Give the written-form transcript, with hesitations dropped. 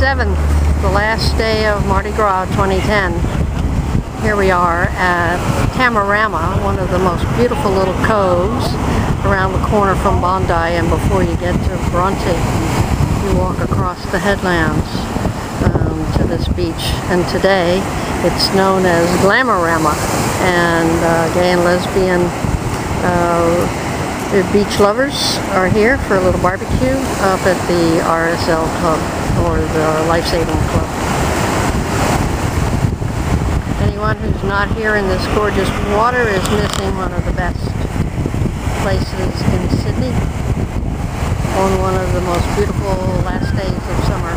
7th, the last day of Mardi Gras 2010. Here we are at Tamarama, one of the most beautiful little coves around the corner from Bondi, and before you get to Bronte, you walk across the headlands to this beach. And today it's known as Tamarama, and gay and lesbian beach lovers are here for a little barbecue up at the RSL Club, or the Lifesaving Club. Anyone who's not here in this gorgeous water is missing one of the best places in Sydney on one of the most beautiful last days of summer.